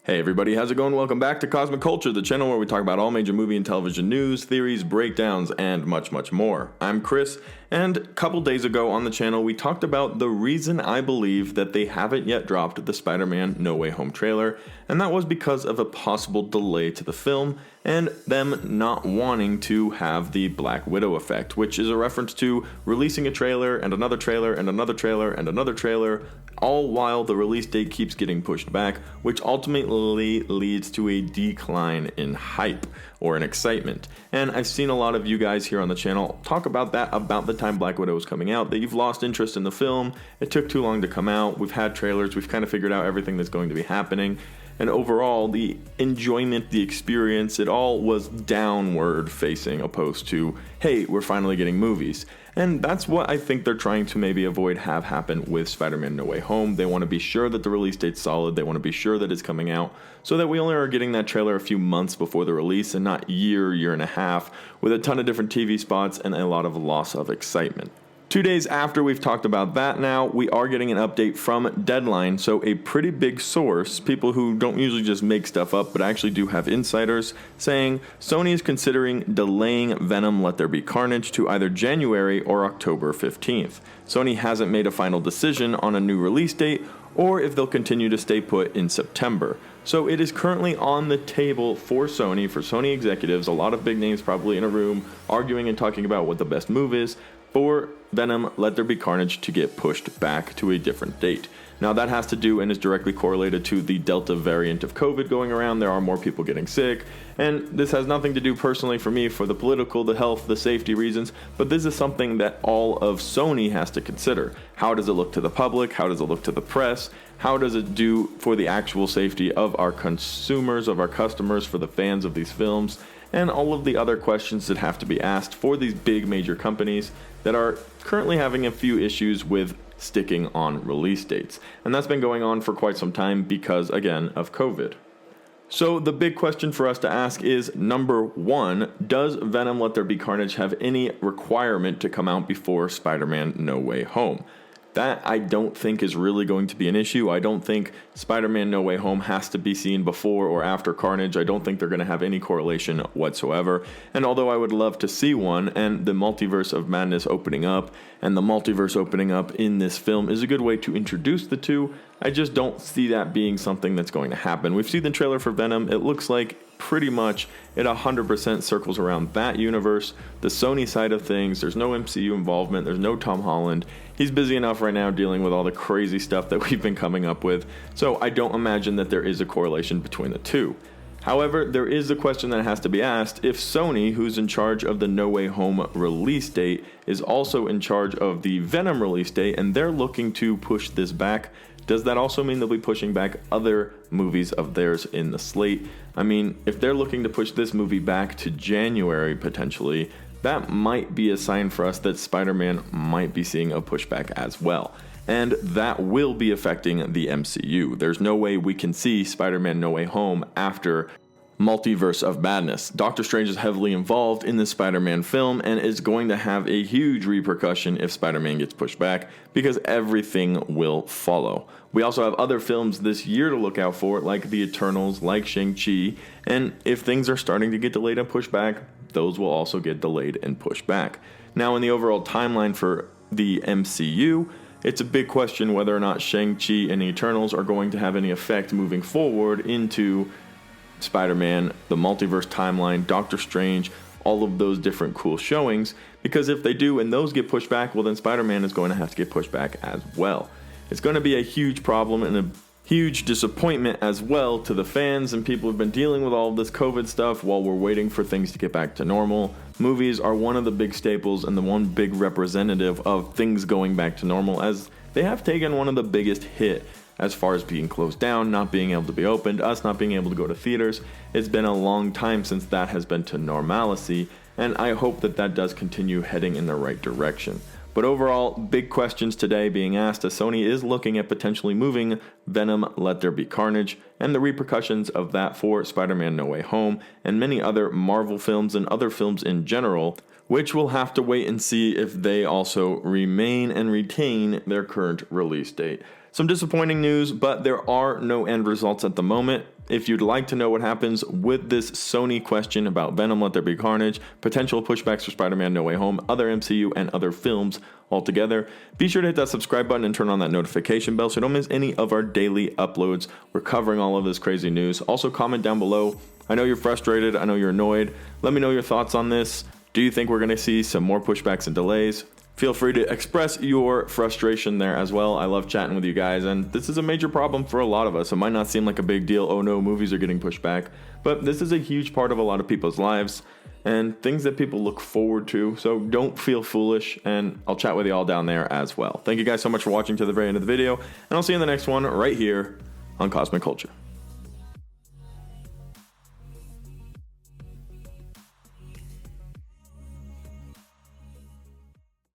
Hey everybody, how's it going? Welcome back to Cosmic Culture, the channel where we talk about all major movie and television news, theories, breakdowns, and much, much more. I'm Chris, and a couple days ago on the channel we talked about the reason I believe that they haven't yet dropped the Spider-Man No Way Home trailer, and that was because of a possible delay to the film and them not wanting to have the Black Widow effect, which is a reference to releasing a trailer and another trailer and another trailer and another trailer, all while the release date keeps getting pushed back, which ultimately leads to a decline in hype or in excitement. And I've seen a lot of you guys here on the channel talk about that about the time Black Widow was coming out, that you've lost interest in the film, it took too long to come out, we've had trailers, we've kind of figured out everything that's going to be happening. And overall, the enjoyment, the experience, it all was downward facing opposed to, hey, we're finally getting movies. And that's what I think they're trying to maybe avoid have happen with Spider-Man No Way Home. They want to be sure that the release date's solid. They want to be sure that it's coming out so that we only are getting that trailer a few months before the release and not year and a half with a ton of different TV spots and a lot of loss of excitement. 2 days after we've talked about that now, we are getting an update from Deadline, so a pretty big source, people who don't usually just make stuff up but actually do have insiders, saying Sony is considering delaying Venom Let There Be Carnage to either January or October 15th. Sony hasn't made a final decision on a new release date or if they'll continue to stay put in September. So it is currently on the table for Sony executives, a lot of big names probably in a room arguing and talking about what the best move is, for Venom Let There Be Carnage to get pushed back to a different date. Now that has to do and is directly correlated to the Delta variant of COVID going around. There are more people getting sick, and this has nothing to do personally for me for the political, the health, the safety reasons, but this is something that all of Sony has to consider. How does it look to the public? How does it look to the press? How does it do for the actual safety of our consumers, of our customers, for the fans of these films? And all of the other questions that have to be asked for these big major companies that are currently having a few issues with sticking on release dates. And that's been going on for quite some time because, again, of COVID. So the big question for us to ask is, number one, does Venom Let There Be Carnage have any requirement to come out before Spider-Man No Way Home? That I don't think is really going to be an issue. I don't think Spider-Man No Way Home has to be seen before or after Carnage. I don't think they're going to have any correlation whatsoever. And although I would love to see one, and the multiverse of madness opening up, and the multiverse opening up in this film is a good way to introduce the two, I just don't see that being something that's going to happen. We've seen the trailer for Venom. It looks like pretty much it 100% circles around that universe, the Sony side of things. There's no MCU involvement. There's no Tom Holland. He's busy enough right now dealing with all the crazy stuff that we've been coming up with, so I don't imagine that there is a correlation between the two. However, there is a question that has to be asked: if Sony, who's in charge of the No Way Home release date, is also in charge of the Venom release date, and they're looking to push this back, does that also mean they'll be pushing back other movies of theirs in the slate? I mean, if they're looking to push this movie back to January potentially, that might be a sign for us that Spider-Man might be seeing a pushback as well. And that will be affecting the MCU. There's no way we can see Spider-Man No Way Home after Multiverse of Madness. Doctor Strange is heavily involved in the Spider-Man film and is going to have a huge repercussion if Spider-Man gets pushed back, because everything will follow. We also have other films this year to look out for, like The Eternals, like Shang-Chi, and if things are starting to get delayed and pushed back, those will also get delayed and pushed back. Now, in the overall timeline for the MCU, it's a big question whether or not Shang-Chi and the Eternals are going to have any effect moving forward into Spider-Man, the multiverse timeline, Doctor Strange, all of those different cool showings, because if they do and those get pushed back, well then Spider-Man is going to have to get pushed back as well. It's going to be a huge problem and a huge disappointment as well to the fans and people who've been dealing with all of this COVID stuff while we're waiting for things to get back to normal. Movies are one of the big staples and the one big representative of things going back to normal, as they have taken one of the biggest hit as far as being closed down, not being able to be opened, us not being able to go to theaters. It's been a long time since that has been to normalcy, and I hope that that does continue heading in the right direction. But overall, big questions today being asked as Sony is looking at potentially moving Venom Let There Be Carnage and the repercussions of that for Spider-Man No Way Home and many other Marvel films and other films in general, which we'll have to wait and see if they also remain and retain their current release date. Some disappointing news, but there are no end results at the moment. If you'd like to know what happens with this Sony question about Venom Let There Be Carnage, potential pushbacks for Spider-Man No Way Home, other MCU, and other films altogether, be sure to hit that subscribe button and turn on that notification bell so you don't miss any of our daily uploads. We're covering all of this crazy news. Also, comment down below. I know you're frustrated. I know you're annoyed. Let me know your thoughts on this. Do you think we're going to see some more pushbacks and delays? Feel free to express your frustration there as well. I love chatting with you guys, and this is a major problem for a lot of us. It might not seem like a big deal, oh no, movies are getting pushed back, but this is a huge part of a lot of people's lives and things that people look forward to, so don't feel foolish, and I'll chat with you all down there as well. Thank you guys so much for watching to the very end of the video, and I'll see you in the next one right here on Cosmic Culture.